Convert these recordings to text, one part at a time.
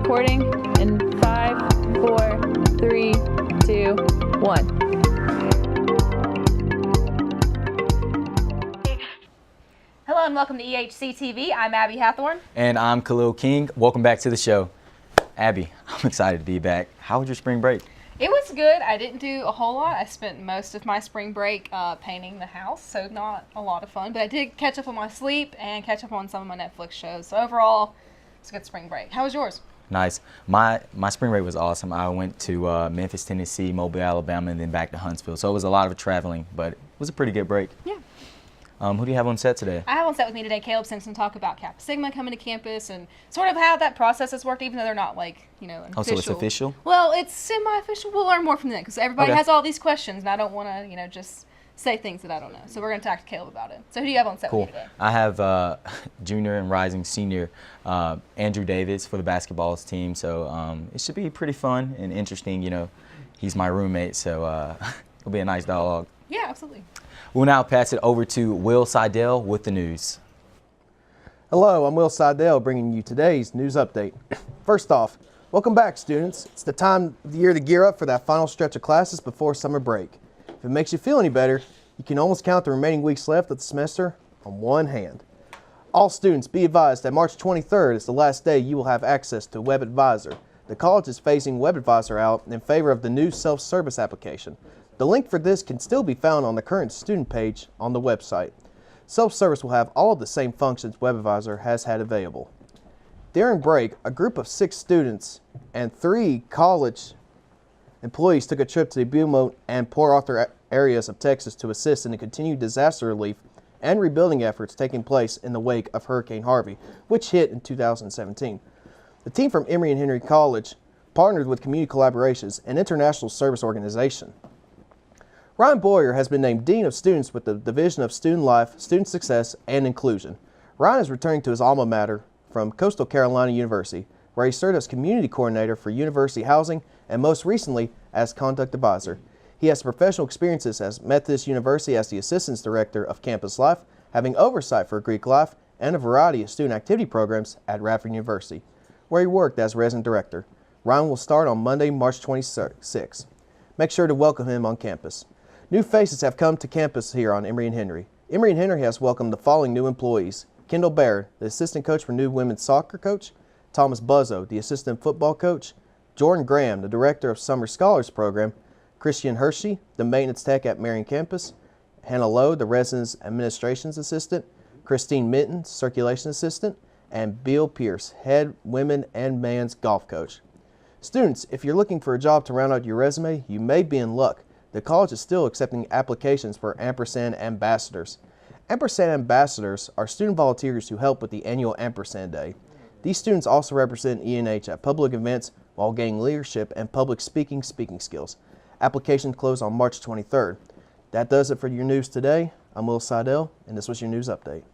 recording in 5, 4, 3, 2, 1. Hello and welcome to EHCTV. I'm Abby Hathorn. And I'm Khalil King. Welcome back to the show. Abby, I'm excited to be back. How was your spring break? It was good. I didn't do a whole lot. I spent most of my spring break painting the house, so not a lot of fun. But I did catch up on my sleep and catch up on some of my Netflix shows. So overall, it's a good spring break. How was yours? Nice. My spring break was awesome. I went to Memphis, Tennessee, Mobile, Alabama, and then back to Huntsville. So it was a lot of traveling, but it was a pretty good break. Yeah. Who do you have on set today? I have on set with me today Caleb Simpson, talk about Kappa Sigma coming to campus and sort of how that process has worked, even though they're not like, official. Oh, so it's official? Well, it's semi-official. We'll learn more from them because everybody Okay. has all these questions, and I don't want to, just say things that I don't know. So we're going to talk to Caleb about it. So who do you have on set with you today? I have junior and rising senior Andrew Davis for the basketball team. So it should be pretty fun and interesting. He's my roommate, so it'll be a nice dialogue. Yeah, absolutely. We'll now pass it over to Will Seidel with the news. Hello, I'm Will Seidel bringing you today's news update. First off, welcome back, students. It's the time of the year to gear up for that final stretch of classes before summer break. If it makes you feel any better, you can almost count the remaining weeks left of the semester on one hand. All students be advised that March 23rd is the last day you will have access to WebAdvisor. The college is phasing WebAdvisor out in favor of the new self-service application. The link for this can still be found on the current student page on the website. Self-service will have all of the same functions WebAdvisor has had available. During break, a group of 6 students and 3 college employees took a trip to the Beaumont and Port Arthur areas of Texas to assist in the continued disaster relief and rebuilding efforts taking place in the wake of Hurricane Harvey, which hit in 2017. The team from Emory and Henry College partnered with Community Collaborations, an international service organization. Ryan Boyer has been named Dean of Students with the Division of Student Life, Student Success, and Inclusion. Ryan is returning to his alma mater from Coastal Carolina University, where he served as Community Coordinator for University Housing and most recently as Conduct Advisor. He has professional experiences at Methodist University as the Assistant Director of Campus Life, having oversight for Greek Life and a variety of student activity programs at Radford University, where he worked as Resident Director. Ryan will start on Monday, March 26. Make sure to welcome him on campus. New faces have come to campus here on Emory and Henry. Emory and Henry has welcomed the following new employees: Kendall Baird, the assistant coach for new women's soccer coach; Thomas Buzzo, the assistant football coach; Jordan Graham, the director of Summer Scholars Program; Christian Hershey, the maintenance tech at Marion campus; Hannah Lowe, the residence administrations assistant; Christine Minton, circulation assistant; and Bill Pierce, head women and men's golf coach. Students, if you're looking for a job to round out your resume, you may be in luck. The college is still accepting applications for Ampersand Ambassadors. Ampersand Ambassadors are student volunteers who help with the annual Ampersand Day. These students also represent ENH at public events while gaining leadership and public speaking skills. Applications close on March 23rd. That does it for your news today. I'm Will Seidel, and this was your news update.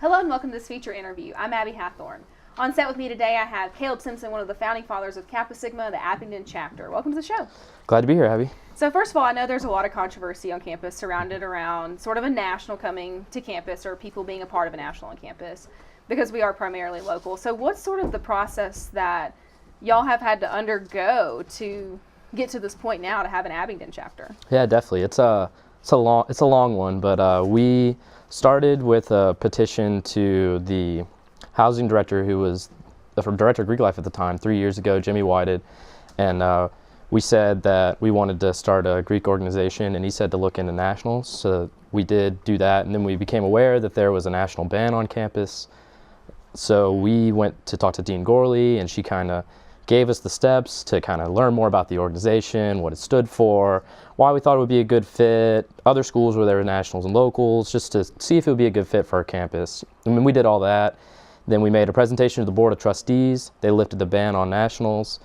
Hello and welcome to this feature interview. I'm Abby Hathorn. On set with me today, I have Caleb Simpson, one of the founding fathers of Kappa Sigma, the Abingdon chapter. Welcome to the show. Glad to be here, Abby. So first of all, I know there's a lot of controversy on campus surrounded around sort of a national coming to campus or people being a part of a national on campus because we are primarily local. So what's sort of the process that y'all have had to undergo to get to this point now to have an Abingdon chapter? Yeah, definitely. It's a long one, but we started with a petition to the housing director, who was the director of Greek Life at the time, 3 years ago, Jimmy Whited, and we said that we wanted to start a Greek organization, and he said to look into nationals. So we did do that, and then we became aware that there was a national ban on campus. So we went to talk to Dean Gorley, and she kind of gave us the steps to kind of learn more about the organization, what it stood for, why we thought it would be a good fit, other schools where there were nationals and locals, just to see if it would be a good fit for our campus. I mean, we did all that. Then we made a presentation to the Board of Trustees. They lifted the ban on nationals.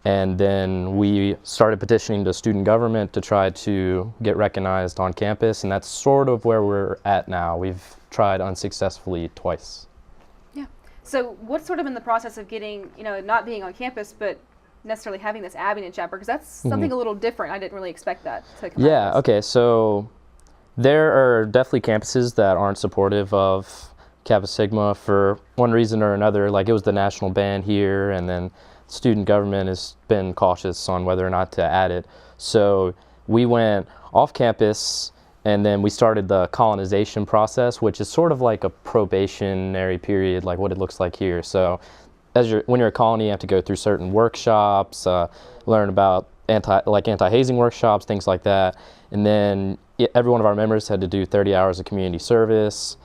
And then we started petitioning to student government to try to get recognized on campus. And that's sort of where we're at now. We've tried unsuccessfully twice. Yeah. So what's sort of in the process of getting, not being on campus, but necessarily having this Abingdon chapter? Because that's something a little different. I didn't really expect that to come out of this. Okay. So there are definitely campuses that aren't supportive of Kappa Sigma for one reason or another. Like, it was the national band here, and then student government has been cautious on whether or not to add it. So we went off campus, and then we started the colonization process, which is sort of like a probationary period, like what it looks like here. So when you're a colony, you have to go through certain workshops, learn about anti-hazing workshops, things like that. And then every one of our members had to do 30 hours of community service.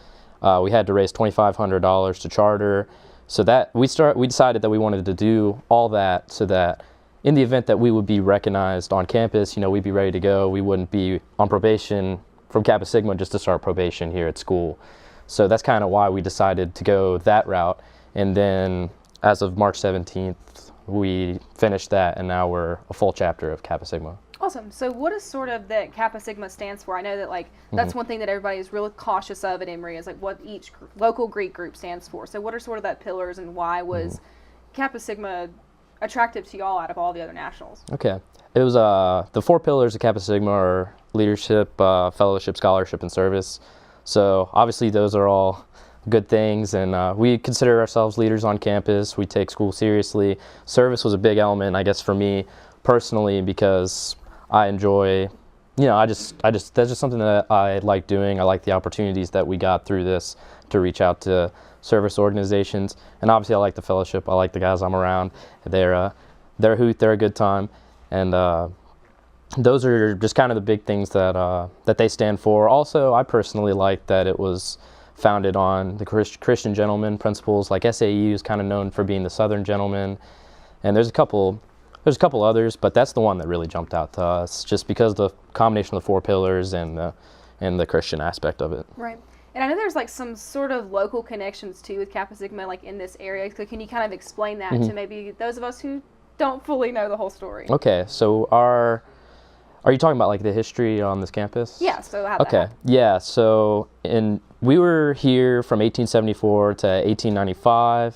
We had to raise $2,500 to charter. So that we decided that we wanted to do all that so that in the event that we would be recognized on campus, we'd be ready to go. We wouldn't be on probation from Kappa Sigma just to start probation here at school. So that's kind of why we decided to go that route. And then as of March 17th, we finished that, and now we're a full chapter of Kappa Sigma. Awesome. So what is sort of that Kappa Sigma stands for? I know that that's one thing that everybody is really cautious of at Emory is like what each local Greek group stands for. So what are sort of that pillars, and why was Kappa Sigma attractive to y'all out of all the other nationals? Okay. It was the 4 pillars of Kappa Sigma are leadership, fellowship, scholarship, and service. So obviously those are all good things, and we consider ourselves leaders on campus. We take school seriously. Service was a big element, I guess, for me personally, because I enjoy, that's just something that I like doing. I like the opportunities that we got through this to reach out to service organizations, and obviously I like the fellowship. I like the guys I'm around. They're a hoot. They're a good time, and those are just kind of the big things that they stand for. Also, I personally like that it was founded on the Christian gentleman principles. Like SAU is kind of known for being the Southern gentleman, and there's a couple others, but that's the one that really jumped out to us, just because the combination of the 4 pillars and the Christian aspect of it. Right. And I know there's like some sort of local connections too with Kappa Sigma, like in this area. So can you kind of explain that to maybe those of us who don't fully know the whole story? Okay, so are you talking about like the history on this campus? Yeah. So how Okay. Yeah. So we were here from 1874 to 1895.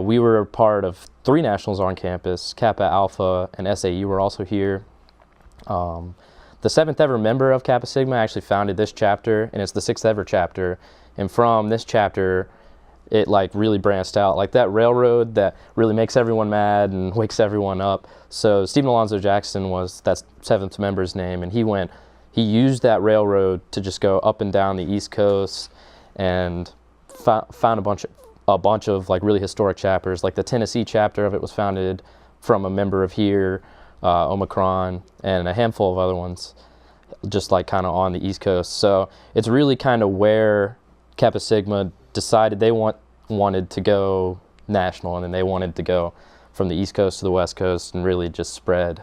We were a part of 3 nationals on campus. Kappa Alpha and SAU were also here. The 7th ever member of Kappa Sigma actually founded this chapter, and it's the 6th ever chapter. And from this chapter, it like really branched out, like that railroad that really makes everyone mad and wakes everyone up. So Stephen Alonzo Jackson was that 7th member's name, and he used that railroad to just go up and down the East Coast and found a bunch of like really historic chapters. Like the Tennessee chapter of it was founded from a member of here, Omicron, and a handful of other ones, just like kind of on the East Coast. So it's really kind of where Kappa Sigma decided they wanted to go national, and then they wanted to go from the East Coast to the West Coast and really just spread.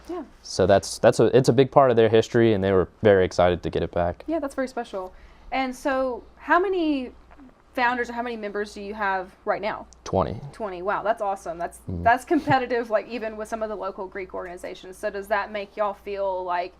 Yeah. So it's a big part of their history, and they were very excited to get it back. Yeah, that's very special. And so how many founders or how many members do you have right now? 20. 20. Wow, that's awesome. That's competitive, like even with some of the local Greek organizations. So does that make y'all feel like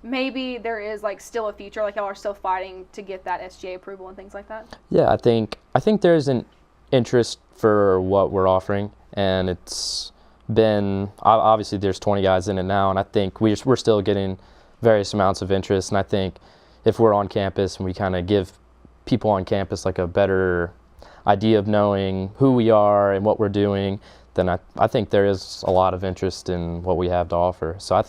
maybe there is like still a future, like y'all are still fighting to get that SGA approval and things like that? Yeah, I think there's an interest for what we're offering, and it's been, obviously there's 20 guys in it now, and I think we're still getting various amounts of interest. And I think if we're on campus and we kind of give people on campus like a better idea of knowing who we are and what we're doing, then I think there is a lot of interest in what we have to offer. So I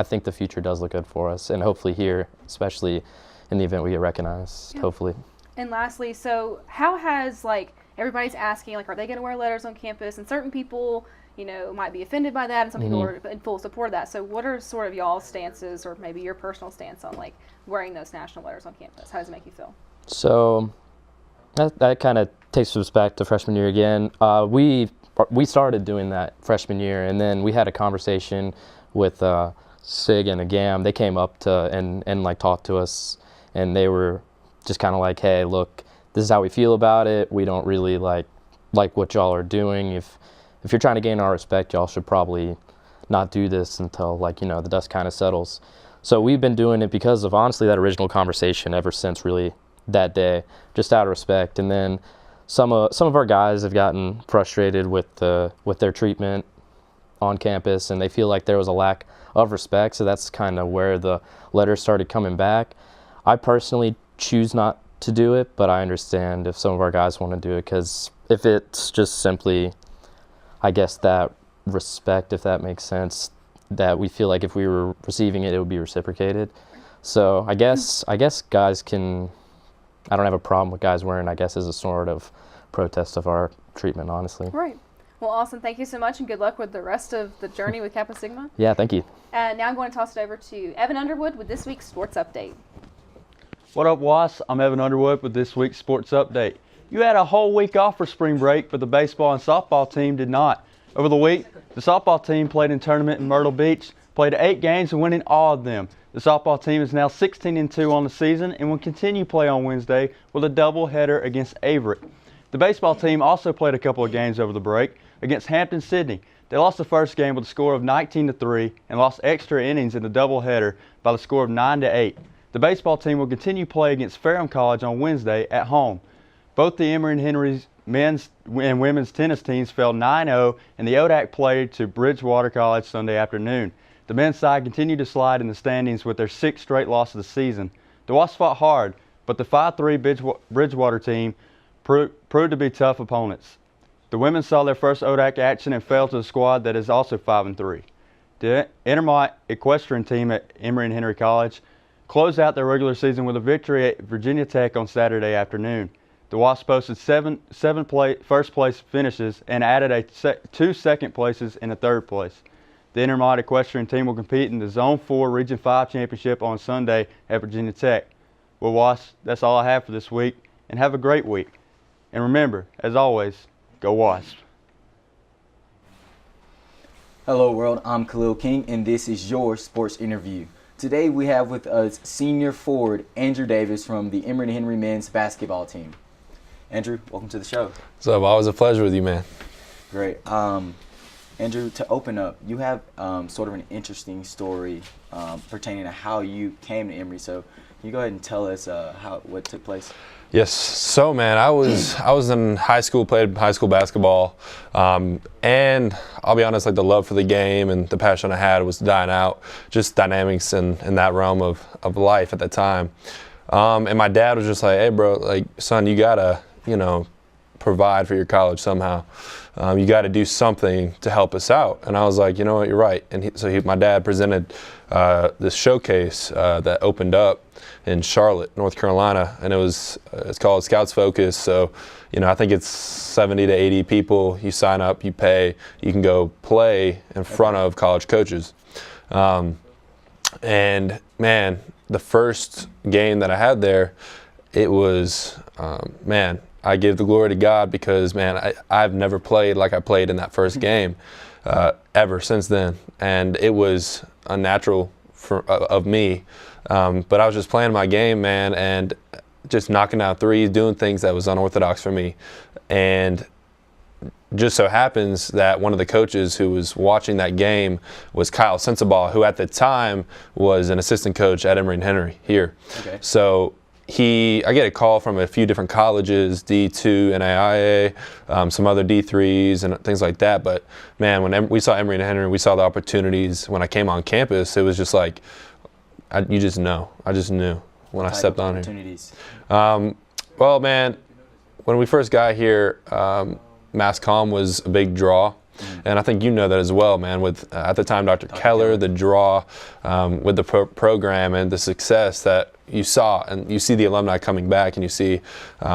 think the future does look good for us, and hopefully here, especially in the event we get recognized, hopefully. And lastly, so how has, like, everybody's asking, like, are they going to wear letters on campus? And certain people, might be offended by that, and some people are in full support of that. So what are sort of y'all's stances, or maybe your personal stance on, like, wearing those national letters on campus? How does it make you feel? So that kind of takes us back to freshman year again. We started doing that freshman year, and then we had a conversation with SIG and the GAM. They came up to and like talked to us, and they were just kind of like, hey, look, this is how we feel about it. We don't really like what y'all are doing. If you're trying to gain our respect, y'all should probably not do this until the dust kind of settles. So we've been doing it because of honestly that original conversation ever since really that day, just out of respect. And then some of our guys have gotten frustrated with their treatment on campus, and they feel like there was a lack of respect. So that's kind of where the letters started coming back. I personally choose not to do it, but I understand if some of our guys want to do it, because if it's just simply, I guess, that respect, if that makes sense, that we feel like if we were receiving it, it would be reciprocated. So I guess guys can, I don't have a problem with guys wearing, I guess, as a sort of protest of our treatment, honestly. Right. Well, awesome. Thank you so much, and good luck with the rest of the journey with Kappa Sigma. Yeah, thank you. And now I'm going to toss it over to Evan Underwood with this week's sports update. What up, Was? I'm Evan Underwood with this week's sports update. You had a whole week off for spring break, but the baseball and softball team did not. Over the week, the softball team played in tournament in Myrtle Beach, played 8 games and winning all of them. The softball team is now 16-2 on the season and will continue play on Wednesday with a doubleheader against Averett. The baseball team also played a couple of games over the break against Hampton-Sydney. They lost the first game with a score of 19-3 and lost extra innings in the doubleheader by the score of 9-8. The baseball team will continue play against Ferrum College on Wednesday at home. Both the Emory and Henry's men's and women's tennis teams fell 9-0, and the ODAC played to Bridgewater College Sunday afternoon. The men's side continued to slide in the standings with their 6th straight loss of the season. The Wasps fought hard, but the 5-3 Bridgewater team proved to be tough opponents. The women saw their first ODAC action and fell to a squad that is also 5-3. The Intermont equestrian team at Emory and Henry College closed out their regular season with a victory at Virginia Tech on Saturday afternoon. The Wasps posted seven first place finishes and added 2 second places and a 3rd place. The Intermont equestrian team will compete in the Zone 4 Region 5 Championship on Sunday at Virginia Tech. Well, Wasps, that's all I have for this week, and have a great week. And remember, as always, go Wasps. Hello world, I'm Khalil King and this is your sports interview. Today we have with us senior forward Andrew Davis from the Emory and Henry men's basketball team. Andrew, welcome to the show. What's up? Always a pleasure with you, man. Great. Andrew, to open up, you have sort of an interesting story pertaining to how you came to Emory. So can you go ahead and tell us what took place? Yes. So, man, I was in high school, played high school basketball, and I'll be honest, like the love for the game and the passion I had was dying out. Just dynamics in that realm of life at the time. And my dad was just like, "Hey, bro, like, son, you gotta, provide for your college somehow. You got to do something to help us out." And I was like, you know what, you're right. And my dad presented this showcase that opened up in Charlotte, North Carolina, and it's called Scouts Focus. So, I think it's 70 to 80 people. You sign up, you pay, you can go play in front of college coaches. And man, the first game that I had there, it was, I give the glory to God because, man, I've never played like I played in that first game ever since then. And it was unnatural of me. But I was just playing my game, man, and just knocking out threes, doing things that was unorthodox for me. And just so happens that one of the coaches who was watching that game was Kyle Sensabaugh, who at the time was an assistant coach at Emory and Henry here. Okay. So I get a call from a few different colleges, D2, NAIA, some other D3s and things like that. But man, when we saw Emory and Henry, we saw the opportunities. When I came on campus, it was just like, you just know. I just knew when I stepped on here. Well, man, when we first got here, Mass Comm was a big draw. And I think you know that as well, man, with at the time Dr. Keller, the draw with the program and the success that you saw, and you see the alumni coming back, and you see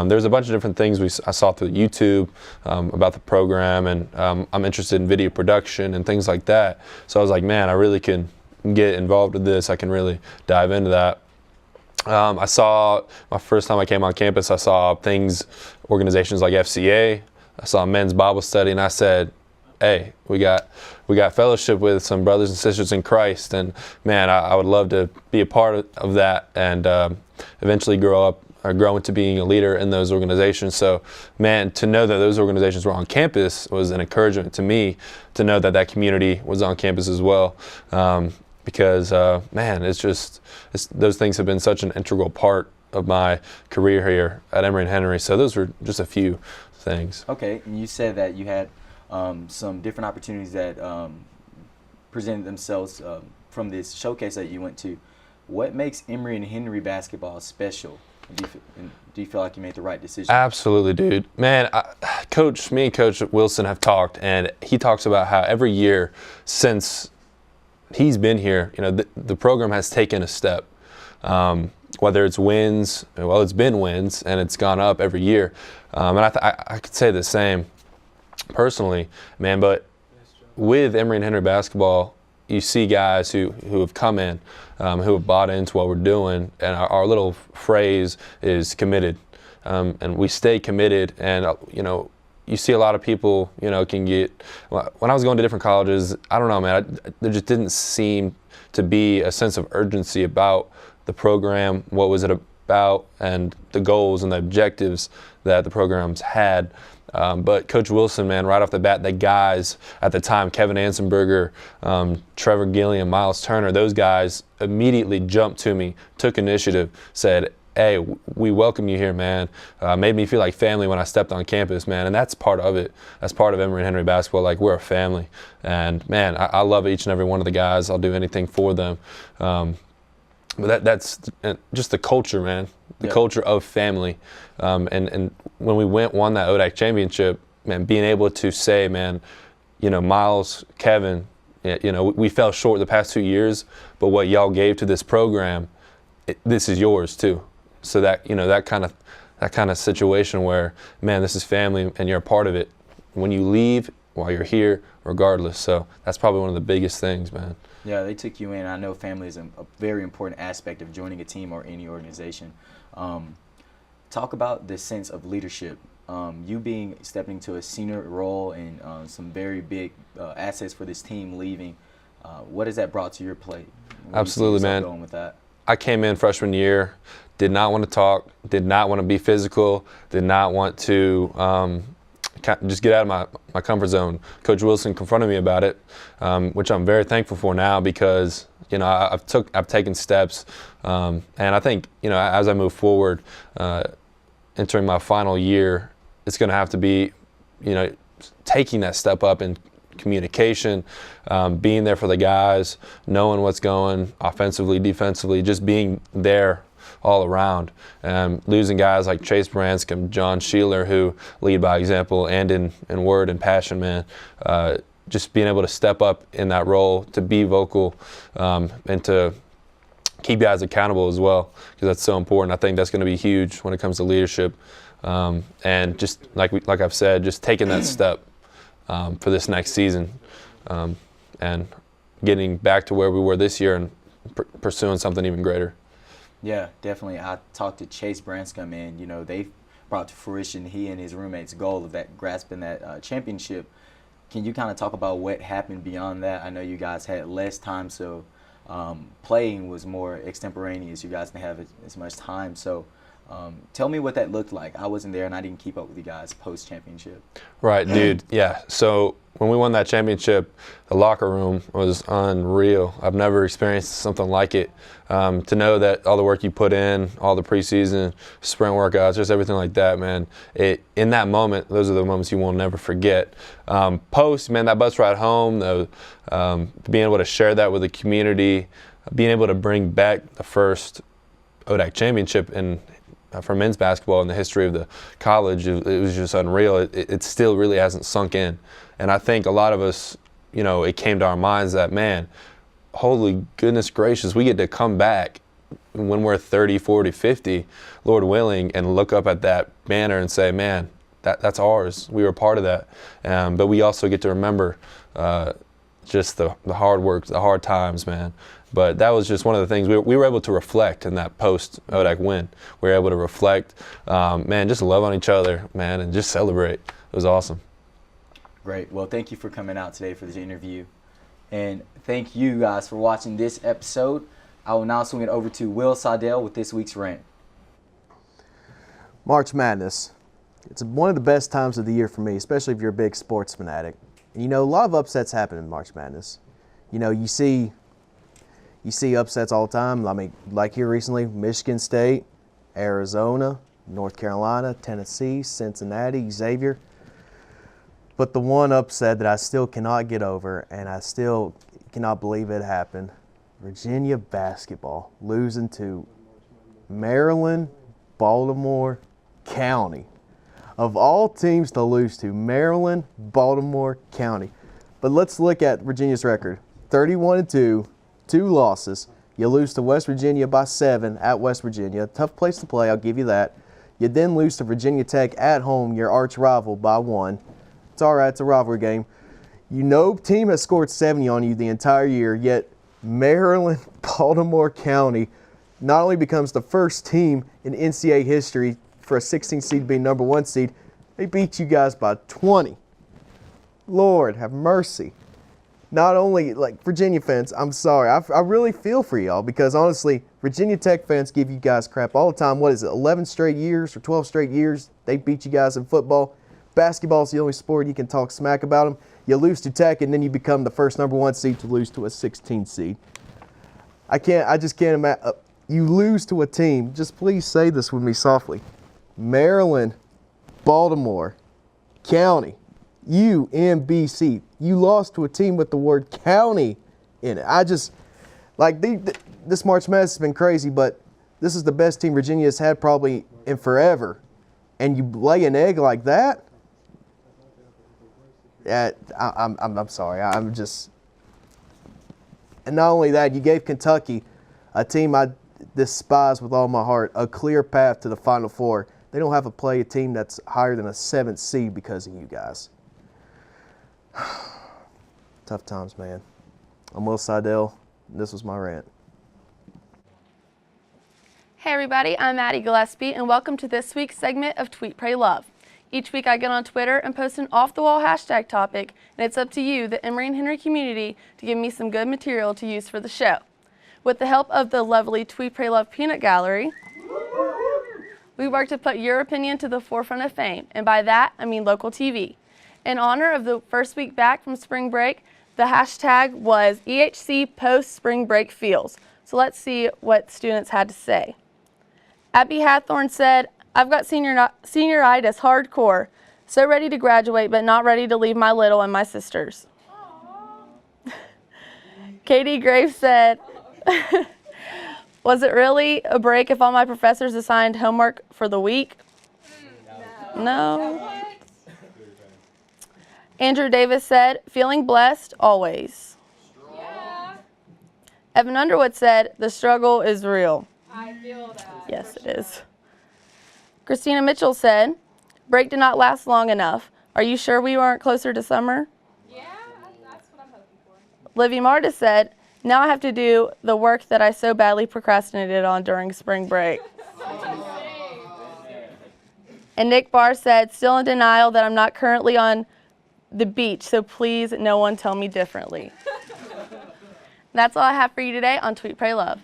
there's a bunch of different things I saw through YouTube about the program, and I'm interested in video production and things like that. So I was like, man, I really can get involved with this. I can really dive into that. I saw, my first time I came on campus, I saw organizations like FCA. I saw men's Bible study, and I said, hey, we got fellowship with some brothers and sisters in Christ, and man, I would love to be a part of that and eventually grow into being a leader in those organizations. So, man, to know that those organizations were on campus was an encouragement to me to know that community was on campus as well. Because, man, those things have been such an integral part of my career here at Emory and Henry. So those were just a few things. Okay, and you said that you had some different opportunities that presented themselves from this showcase that you went to. What makes Emory and Henry basketball special? Do you feel like you made the right decision? Absolutely, dude. Man, me and Coach Wilson have talked, and he talks about how every year since he's been here, the program has taken a step. Whether it's wins, well, it's been wins, and it's gone up every year. And I could say the same personally, man, but with Emory and Henry basketball, you see guys who have come in, who have bought into what we're doing, and our little phrase is committed, and we stay committed. And you see a lot of people, can get. When I was going to different colleges, I don't know, man, there just didn't seem to be a sense of urgency about the program, what was it about, and the goals and the objectives that the programs had. But Coach Wilson, man, right off the bat, the guys at the time, Kevin Ansenberger, Trevor Gilliam, Miles Turner, those guys immediately jumped to me, took initiative, said, hey, we welcome you here, man. Made me feel like family when I stepped on campus, man. And that's part of it. That's part of Emory and Henry basketball. Like, we're a family. And, man, I love each and every one of the guys. I'll do anything for them. But that's just the culture, man. The culture of family. And when we won that ODAC championship, man, being able to say, man, Miles, Kevin, we fell short the past 2 years, but what y'all gave to this program, this is yours too. So that, that kind of situation where, man, this is family and you're a part of it. When you leave, while you're here, regardless. So that's probably one of the biggest things, man. Yeah, they took you in. I know family is a very important aspect of joining a team or any organization. Talk about the sense of leadership. You stepping into a senior role and some very big assets for this team leaving. What has that brought to your plate? Absolutely, man. Going with that? I came in freshman year, did not want to talk, did not want to be physical, did not want to just get out of my comfort zone. Coach Wilson confronted me about it, which I'm very thankful for now because I've taken steps, and I think as I move forward, entering my final year, it's going to have to be taking that step up in communication, being there for the guys, knowing what's going offensively, defensively, just being there all around. Losing guys like Chase Branscombe, John Sheeler, who lead by example and in word and passion, man. Just being able to step up in that role, to be vocal, and to keep guys accountable as well, because that's so important. I think that's going to be huge when it comes to leadership. And just like I've said, just taking that step for this next season, and getting back to where we were this year and pursuing something even greater. Yeah, definitely. I talked to Chase Branscombe, and they brought to fruition he and his roommate's goal of that grasping that championship. Can you kind of talk about what happened beyond that? I know you guys had less time, so playing was more extemporaneous. You guys didn't have as much time, so tell me what that looked like. I wasn't there, and I didn't keep up with you guys post-championship. Right, dude. Yeah. So when we won that championship, the locker room was unreal. I've never experienced something like it. To know that all the work you put in, all the preseason, sprint workouts, just everything like that, man. In that moment, those are the moments you will never forget. Post, man, that bus ride home, being able to share that with the community, being able to bring back the first ODAC championship for men's basketball in the history of the college, it was just unreal. It still really hasn't sunk in. And I think a lot of us, it came to our minds that, man, holy goodness gracious, we get to come back when we're 30, 40, 50, Lord willing, and look up at that banner and say, man, that's ours. We were part of that. But we also get to remember just the hard work, the hard times, man. But that was just one of the things we were able to reflect in that post-ODAC win. We were able to reflect, man, just love on each other, man, and just celebrate. It was awesome. Great. Well, thank you for coming out today for this interview. And thank you guys for watching this episode. I will now swing it over to Will Seidel with this week's rant. March Madness. It's one of the best times of the year for me, especially if you're a big sports fanatic. And, a lot of upsets happen in March Madness. You see upsets all the time. I mean, like here recently, Michigan State, Arizona, North Carolina, Tennessee, Cincinnati, Xavier. But the one upset that I still cannot get over, and I still cannot believe it happened, Virginia basketball losing to Maryland Baltimore County. Of all teams to lose to, Maryland, Baltimore County. But let's look at Virginia's record. 31-2, 2 losses. You lose to West Virginia by 7 at West Virginia. Tough place to play, I'll give you that. You then lose to Virginia Tech at home, your arch rival, by 1. It's all right, it's a rivalry game. You know, team has scored 70 on you the entire year, yet Maryland, Baltimore County not only becomes the first team in NCAA history for a 16 seed being number 1 seed, they beat you guys by 20. Lord, have mercy. Not only, like, Virginia fans, I'm sorry. I really feel for y'all because, honestly, Virginia Tech fans give you guys crap all the time. What is it, 11 straight years or 12 straight years they beat you guys in football? Basketball's the only sport you can talk smack about them. You lose to Tech, and then you become the first number 1 seed to lose to a 16 seed. I just can't imagine. You lose to a team, just please say this with me softly. Maryland, Baltimore County, UMBC. You lost to a team with the word county in it. I just, like, this March Madness has been crazy, but this is the best team Virginia has had probably in forever. And you lay an egg like that? Yeah, I'm sorry. I'm just, and not only that, you gave Kentucky, a team I despise with all my heart, a clear path to the Final Four. They don't have a team that's higher than a 7th seed because of you guys. Tough times, man. I'm Will Seidel, and this was my rant. Hey everybody, I'm Maddie Gillespie, and welcome to this week's segment of Tweet, Pray, Love. Each week I get on Twitter and post an off-the-wall hashtag topic, and it's up to you, the Emory and Henry community, to give me some good material to use for the show. With the help of the lovely Tweet, Pray, Love Peanut Gallery, we work to put your opinion to the forefront of fame, and by that, I mean local TV. In honor of the first week back from spring break, the hashtag was EHC Post Spring Break Feels. So let's see what students had to say. Abby Hathorn said, I've got senioritis hardcore, so ready to graduate but not ready to leave my little and my sisters. Katie Graves said, was it really a break if all my professors assigned homework for the week? No. Andrew Davis said, feeling blessed always. Yeah. Evan Underwood said, the struggle is real. I feel that. Yes, it is. Christina Mitchell said, break did not last long enough. Are you sure we weren't closer to summer? Yeah, that's what I'm hoping for. Livy Marta said, now I have to do the work that I so badly procrastinated on during spring break. And Nick Barr said, still in denial that I'm not currently on the beach, so please no one tell me differently. That's all I have for you today on Tweet, Pray, Love.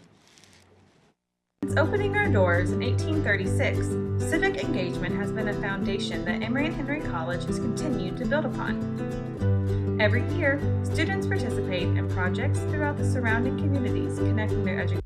Since opening our doors in 1836, civic engagement has been a foundation that Emory and Henry College has continued to build upon. Every year, students participate in projects throughout the surrounding communities, connecting their education.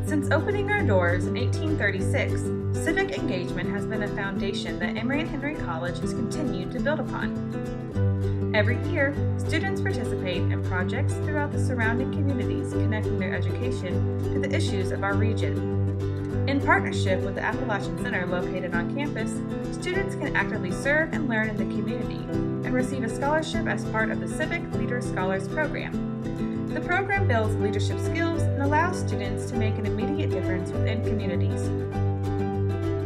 Since opening our doors in 1836, civic engagement has been a foundation that Emory and Henry College has continued to build upon. Every year, students participate in projects throughout the surrounding communities, connecting their education to the issues of our region. In partnership with the Appalachian Center located on campus, students can actively serve and learn in the community and receive a scholarship as part of the Civic Leader Scholars Program. The program builds leadership skills and allows students to make an immediate difference within communities.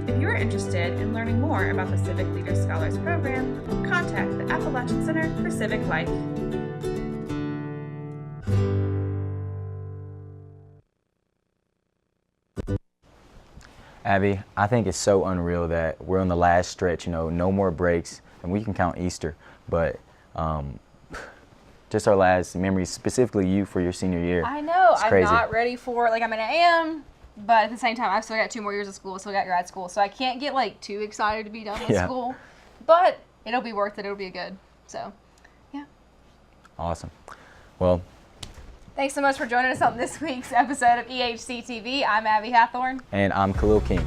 If you you're interested in learning more about the Civic Leader Scholars Program, contact the Appalachian Center for Civic Life. Abby, I think it's so unreal that we're on the last stretch, no more breaks, and we can count Easter, but just our last memories, specifically you for your senior year. I know. It's I'm crazy. not ready for it. I am, but at the same time, I've still got 2 more years of school, still got grad school, so I can't get too excited to be done with school. But it'll be worth it. It'll be good. So, yeah. Awesome. Well, thanks so much for joining us on this week's episode of EHCTV. I'm Abby Hathorn. and I'm Khalil King.